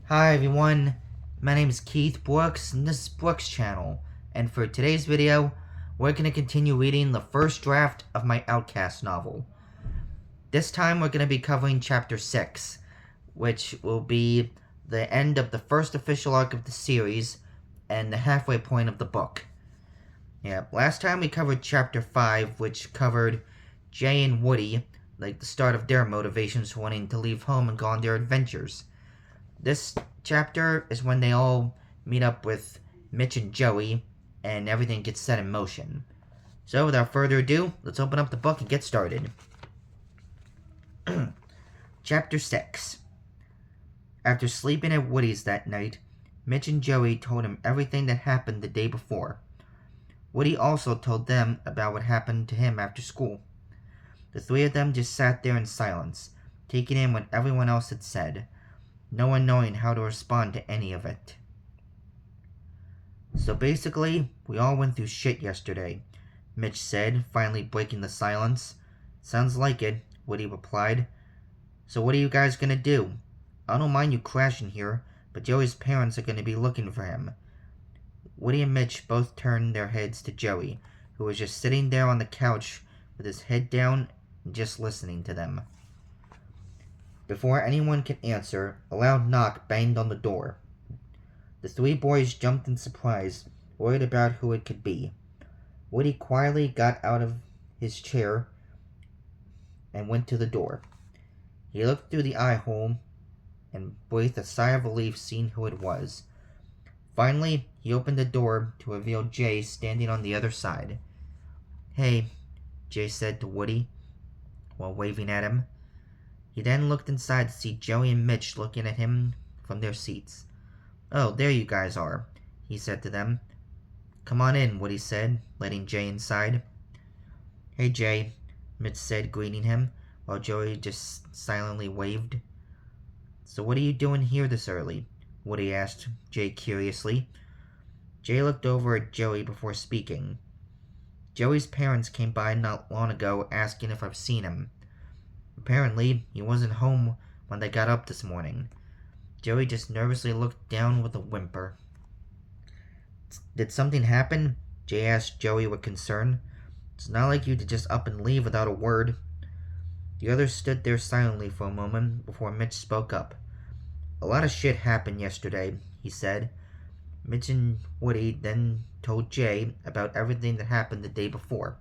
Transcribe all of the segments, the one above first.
Hi everyone, my name is Keith Brooks and this is Brooks Channel, and for today's video, we're going to continue reading the first draft of my Outcasts novel. This time we're going to be covering Chapter 6, which will be the end of the first official arc of the series and the halfway point of the book. Last time we covered Chapter 5, which covered Jay and Woody, like the start of their motivations for wanting to leave home and go on their adventures. This chapter is when they all meet up with Mitch and Joey, and everything gets set in motion. So, without further ado, let's open up the book and get started. Chapter 6. After sleeping at Woody's that night, Mitch and Joey told him everything that happened the day before. Woody also told them about what happened to him after school. The three of them just sat there in silence, taking in what everyone else had said, no one knowing how to respond to any of it. So basically, we all went through shit yesterday, Mitch said, finally breaking the silence. Sounds like it, Woody replied. So what are you guys gonna do? I don't mind you crashing here, but Joey's parents are gonna be looking for him. Woody and Mitch both turned their heads to Joey, who was just sitting there on the couch with his head down and just listening to them. Before anyone could answer, a loud knock banged on the door. The three boys jumped in surprise, worried about who it could be. Woody quietly got out of his chair and went to the door. He looked through the eye hole and breathed a sigh of relief seeing who it was. Finally, he opened the door to reveal Jay standing on the other side. "Hey," Jay said to Woody while waving at him. He then looked inside to see Joey and Mitch looking at him from their seats. "Oh, there you guys are," he said to them. "Come on in," Woody said, letting Jay inside. "Hey, Jay," Mitch said, greeting him, while Joey just silently waved. "So what are you doing here this early?" Woody asked Jay curiously. Jay looked over at Joey before speaking. "Joey's parents came by not long ago asking if I've seen him. Apparently, he wasn't home when they got up this morning." Joey just nervously looked down with a whimper. "Did something happen?" Jay asked Joey with concern. "It's not like you to just up and leave without a word." The others stood there silently for a moment before Mitch spoke up. "A lot of shit happened yesterday," he said. Mitch and Woody then told Jay about everything that happened the day before.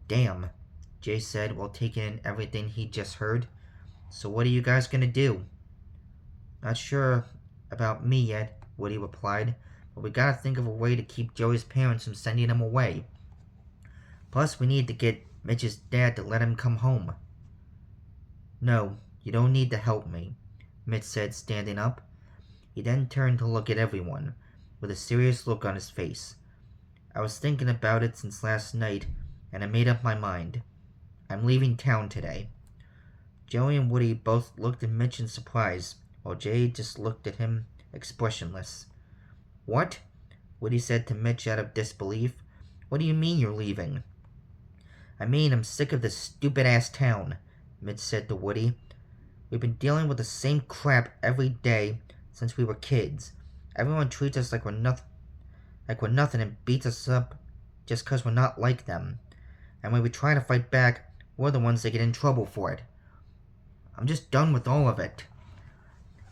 "Damn," Jay said while taking in everything he'd just heard. "So what are you guys gonna do?" "Not sure about me yet," Woody replied, "but we gotta think of a way to keep Joey's parents from sending him away. Plus, we need to get Mitch's dad to let him come home." "No, you don't need to help me," Mitch said, standing up. He then turned to look at everyone, with a serious look on his face. "I was thinking about it since last night, and I made up my mind. I'm leaving town today." Joey and Woody both looked at Mitch in surprise, while Jay just looked at him expressionless. "What?" Woody said to Mitch out of disbelief. "What do you mean you're leaving?" "I mean I'm sick of this stupid-ass town," Mitch said to Woody. "We've been dealing with the same crap every day since we were kids. Everyone treats us like we're nothing and beats us up just 'cause we're not like them. And when we try to fight back, we're the ones that get in trouble for it. I'm just done with all of it."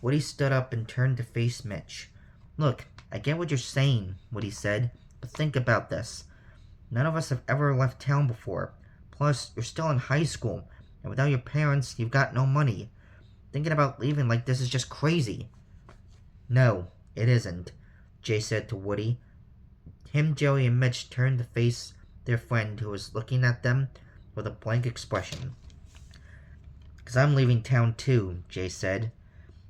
Woody stood up and turned to face Mitch. "Look, I get what you're saying," Woody said, "but think about this. None of us have ever left town before. Plus, you're still in high school, and without your parents, you've got no money. Thinking about leaving like this is just crazy." "No, it isn't," Jay said to Woody. Joey, and Mitch turned to face their friend, who was looking at them with a blank expression. "'Cause I'm leaving town too," Jay said.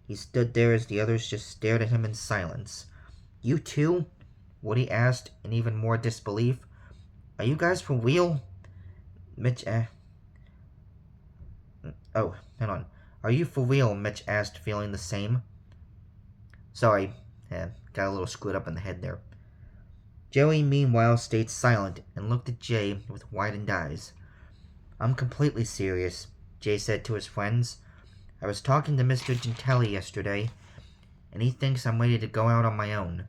He stood there as the others just stared at him in silence. "You too?" Woody asked, in even more disbelief. "Are you guys for real?" Mitch Oh, hang on. "Are you for real?" Mitch asked, feeling the same. Sorry, got a little screwed up in the head there. Joey, meanwhile, stayed silent and looked at Jay with widened eyes. "I'm completely serious," Jay said to his friends. I was talking to Mr. Gentili yesterday, and he thinks I'm ready to go out on my own.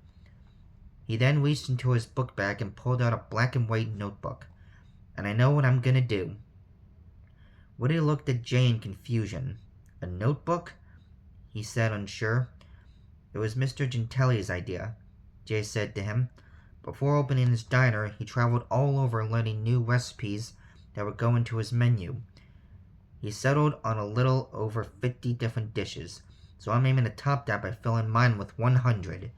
He then reached into his book bag and pulled out a black and white notebook. And I know what I'm gonna do. Woody looked at Jay in confusion. A notebook? He said, unsure. It was Mr. Gentili's idea, Jay said to him. Before opening his diner, he traveled all over learning new recipes that would go into his menu. He settled on a little over 50 different dishes, so I'm aiming to top that by filling mine with 100.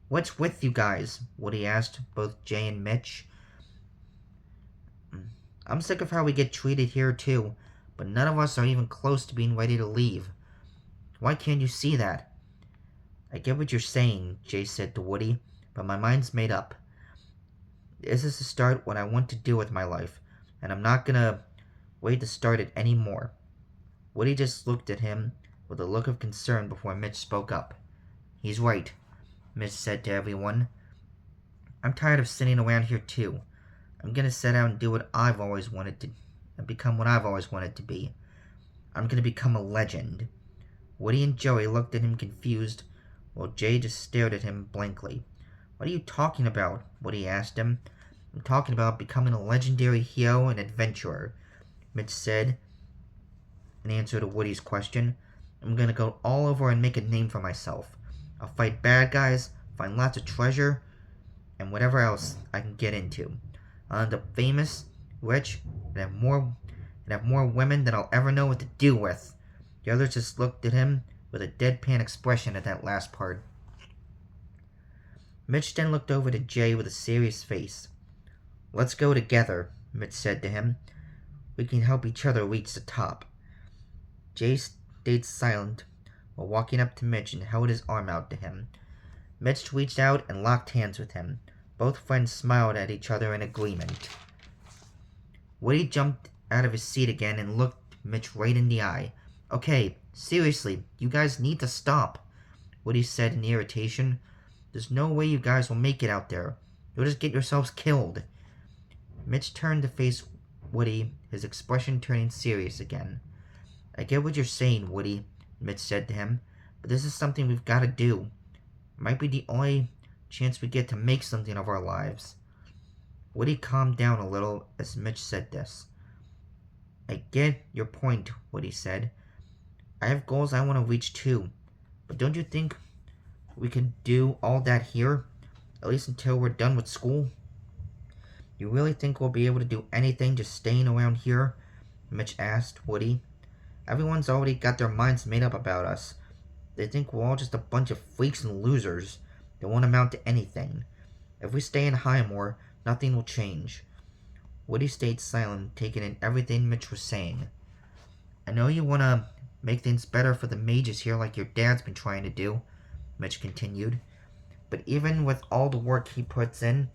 What's with you guys? Woody asked both Jay and Mitch. I'm sick of how we get treated here too, but none of us are even close to being ready to leave. Why can't you see that? I get what you're saying, Jay said to Woody, but my mind's made up. This is to start what I want to do with my life, and I'm not gonna wait to start it anymore. Woody just looked at him with a look of concern before Mitch spoke up. He's right, Mitch said to everyone. I'm tired of sitting around here too. I'm gonna set out and do what I've always wanted to, and become what I've always wanted to be. I'm gonna become a legend. Woody and Joey looked at him confused, while Jay just stared at him blankly. What are you talking about? Woody asked him. I'm talking about becoming a legendary hero and adventurer, Mitch said in answer to Woody's question. I'm gonna go all over and make a name for myself. I'll fight bad guys, find lots of treasure, and whatever else I can get into. I'll end up famous, rich, and have more women than I'll ever know what to do with. The others just looked at him with a deadpan expression at that last part. Mitch then looked over to Jay with a serious face. Let's go together, Mitch said to him. We can help each other reach the top. Jay stayed silent while walking up to Mitch and held his arm out to him. Mitch reached out and locked hands with him. Both friends smiled at each other in agreement. Woody jumped out of his seat again and looked Mitch right in the eye. Okay, seriously, you guys need to stop, Woody said in irritation. There's no way you guys will make it out there. You'll just get yourselves killed. Mitch turned to face Woody, his expression turning serious again. I get what you're saying, Woody, Mitch said to him, but this is something we've got to do. It might be the only chance we get to make something of our lives. Woody calmed down a little as Mitch said this. I get your point, Woody said. I have goals I want to reach too, but don't you think we could do all that here, at least until we're done with school? You really think we'll be able to do anything just staying around here? Mitch asked Woody. Everyone's already got their minds made up about us. They think we're all just a bunch of freaks and losers that won't amount to anything. If we stay in Highmore, nothing will change. Woody stayed silent, taking in everything Mitch was saying. I know you want to make things better for the mages here like your dad's been trying to do, Mitch continued. But even with all the work he puts in,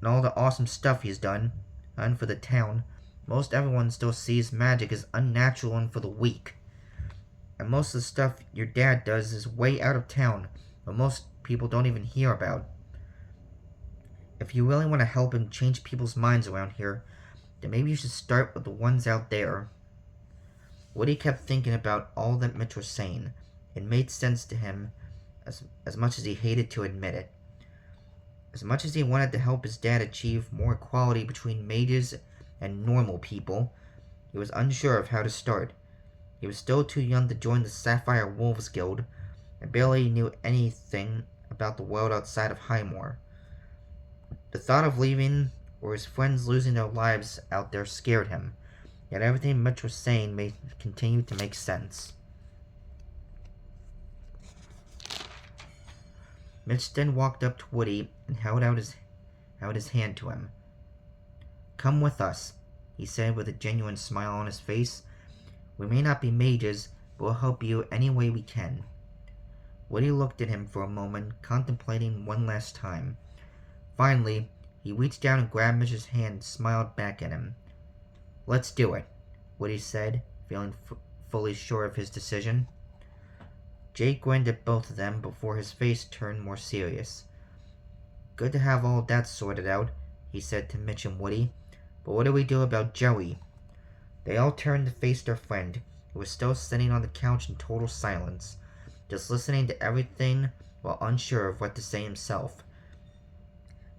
and all the awesome stuff he's done for the town, most everyone still sees magic as unnatural and for the weak. And most of the stuff your dad does is way out of town, but most people don't even hear about. If you really want to help him change people's minds around here, then maybe you should start with the ones out there. Woody kept thinking about all that Mitch was saying. It made sense to him, as much as he hated to admit it. As much as he wanted to help his dad achieve more equality between mages and normal people, he was unsure of how to start. He was still too young to join the Sapphire Wolves Guild, and barely knew anything about the world outside of Highmore. The thought of leaving or his friends losing their lives out there scared him, yet everything Mitch was saying continued to make sense. Mitch then walked up to Woody and held out his hand to him. Come with us, he said with a genuine smile on his face. We may not be mages, but we'll help you any way we can. Woody looked at him for a moment, contemplating one last time. Finally, he reached down and grabbed Mitch's hand and smiled back at him. Let's do it, Woody said, feeling fully sure of his decision. Jake grinned at both of them before his face turned more serious. Good to have all that sorted out, he said to Mitch and Woody. But what do we do about Joey? They all turned to face their friend, who was still sitting on the couch in total silence, just listening to everything while unsure of what to say himself.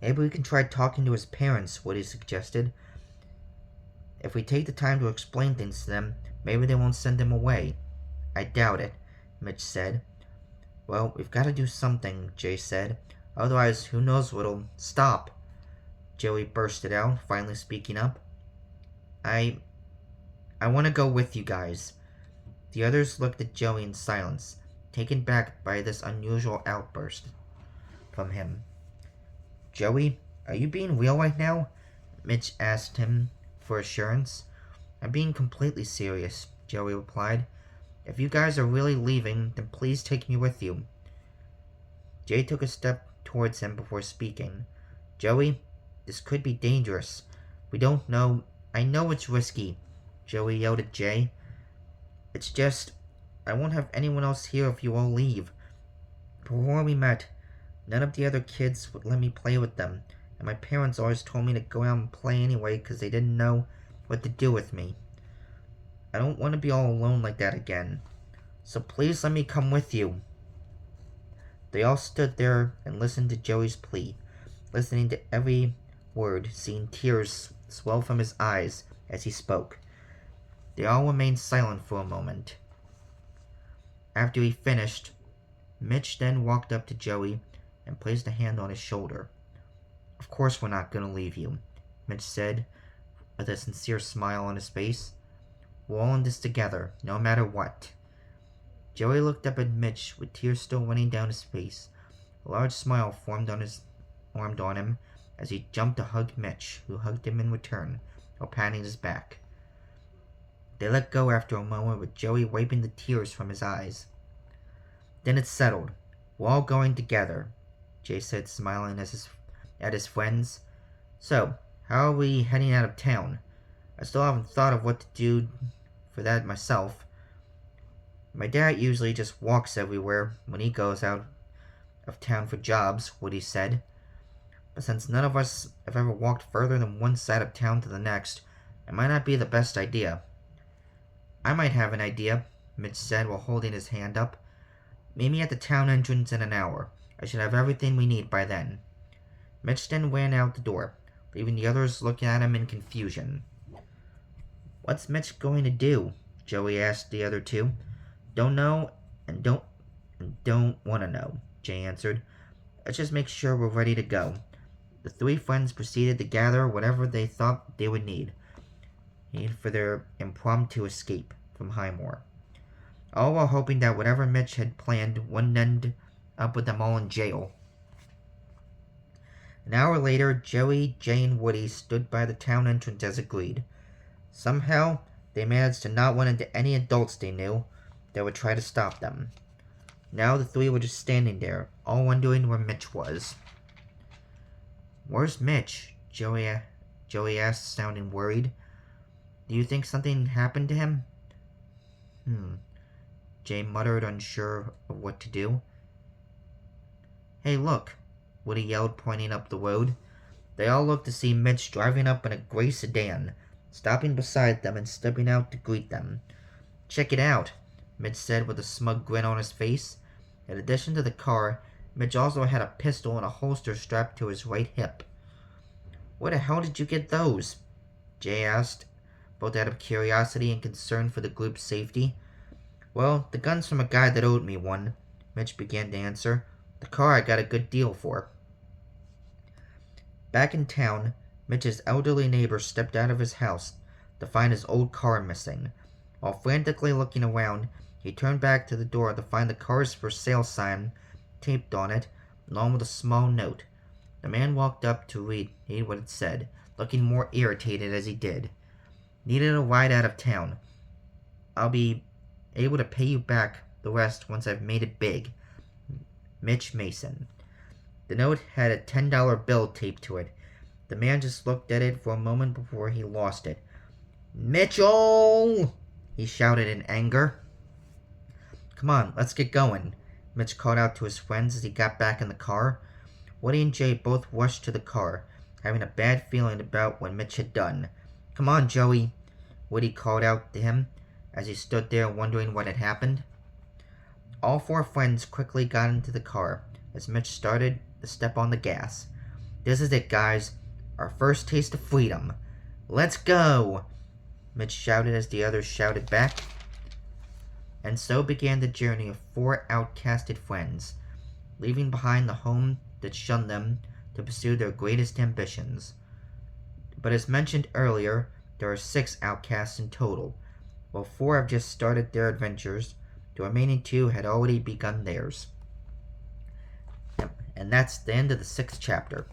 Maybe we can try talking to his parents, Woody suggested. If we take the time to explain things to them, maybe they won't send him away. I doubt it, Mitch said. Well, we've got to do something, Jay said. Otherwise, who knows what'll... Stop! Joey bursted out, finally speaking up. I want to go with you guys. The others looked at Joey in silence, taken back by this unusual outburst from him. Joey, are you being real right now? Mitch asked him for assurance. I'm being completely serious, Joey replied. If you guys are really leaving, then please take me with you. Jay took a step towards him before speaking. Joey, this could be dangerous. We don't know. I know it's risky, Joey yelled at Jay. It's just, I won't have anyone else here if you all leave. Before we met, none of the other kids would let me play with them, and my parents always told me to go out and play anyway because they didn't know what to do with me. I don't want to be all alone like that again. So please let me come with you. They all stood there and listened to Joey's plea, listening to every word, seeing tears swell from his eyes as he spoke. They all remained silent for a moment. After he finished, Mitch then walked up to Joey and placed a hand on his shoulder. Of course we're not going to leave you, Mitch said, with a sincere smile on his face. We're all in this together, no matter what. Joey looked up at Mitch with tears still running down his face. A large smile formed on him as he jumped to hug Mitch, who hugged him in return, while patting his back. They let go after a moment with Joey wiping the tears from his eyes. Then it's settled. We're all going together, Jay said, smiling at his friends. So, how are we heading out of town? I still haven't thought of what to do for that myself. My dad usually just walks everywhere when he goes out of town for jobs, Woody said. But since none of us have ever walked further than one side of town to the next, it might not be the best idea. I might have an idea, Mitch said while holding his hand up. Meet me at the town entrance in an hour. I should have everything we need by then. Mitch then ran out the door, leaving the others looking at him in confusion. What's Mitch going to do? Joey asked the other two. Don't know and don't want to know, Jay answered. Let's just make sure we're ready to go. The three friends proceeded to gather whatever they thought they would need for their impromptu escape from Highmore, all while hoping that whatever Mitch had planned wouldn't end up with them all in jail. An hour later, Joey, Jay, and Woody stood by the town entrance as agreed. Somehow, they managed to not run into any adults they knew that would try to stop them. Now the three were just standing there, all wondering where Mitch was. Where's Mitch? Joey asked, sounding worried. Do you think something happened to him? Jay muttered, unsure of what to do. Hey, look, Woody yelled, pointing up the road. They all looked to see Mitch driving up in a gray sedan, stopping beside them and stepping out to greet them. Check it out, Mitch said with a smug grin on his face. In addition to the car, Mitch also had a pistol and a holster strapped to his right hip. Where the hell did you get those? Jay asked, both out of curiosity and concern for the group's safety. Well, the gun's from a guy that owed me one, Mitch began to answer. The car I got a good deal for. Back in town, Mitch's elderly neighbor stepped out of his house to find his old car missing. While frantically looking around, he turned back to the door to find the car's for sale sign taped on it, along with a small note. The man walked up to read what it said, looking more irritated as he did. Needed a ride out of town. I'll be able to pay you back the rest once I've made it big. Mitch Mason. The note had a $10 bill taped to it. The man just looked at it for a moment before he lost it. Mitchell! He shouted in anger. Come on, let's get going, Mitch called out to his friends as he got back in the car. Woody and Jay both rushed to the car, having a bad feeling about what Mitch had done. Come on, Joey, Woody called out to him. as he stood there wondering what had happened. All four friends quickly got into the car as Mitch started to step on the gas. "This is it, guys. Our first taste of freedom. Let's go!" Mitch shouted as the others shouted back. And so began the journey of four outcasted friends, leaving behind the home that shunned them to pursue their greatest ambitions. But as mentioned earlier, there are 6 outcasts in total. While 4 have just started their adventures, the remaining 2 had already begun theirs. And that's the end of the 6th chapter.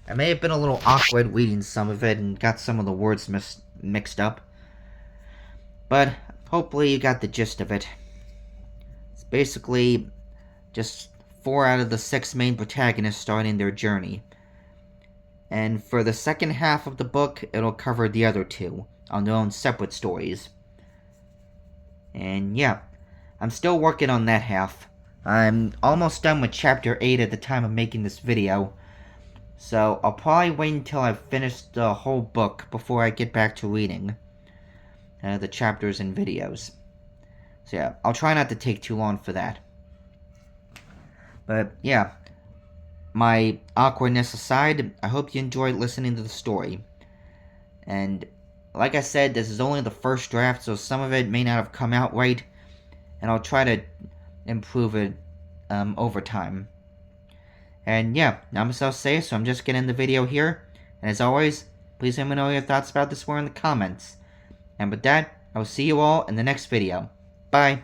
I may have been a little awkward reading some of it and got some of the words mixed up, but hopefully you got the gist of it. It's basically just 4 out of the 6 main protagonists starting their journey. And for the second half of the book, it'll cover the other 2 on their own separate stories. And yeah, I'm still working on that half. I'm almost done with chapter 8 at the time of making this video, so I'll probably wait until I've finished the whole book before I get back to reading the chapters and videos. So yeah, I'll try not to take too long for that. But yeah, my awkwardness aside, I hope you enjoyed listening to the story. And like I said, this is only the first draft, so some of it may not have come out right, and I'll try to improve it over time. And yeah, now I'm so safe, so I'm just getting the video here. And as always, please let me know your thoughts about this war in the comments. And with that, I will see you all in the next video. Bye!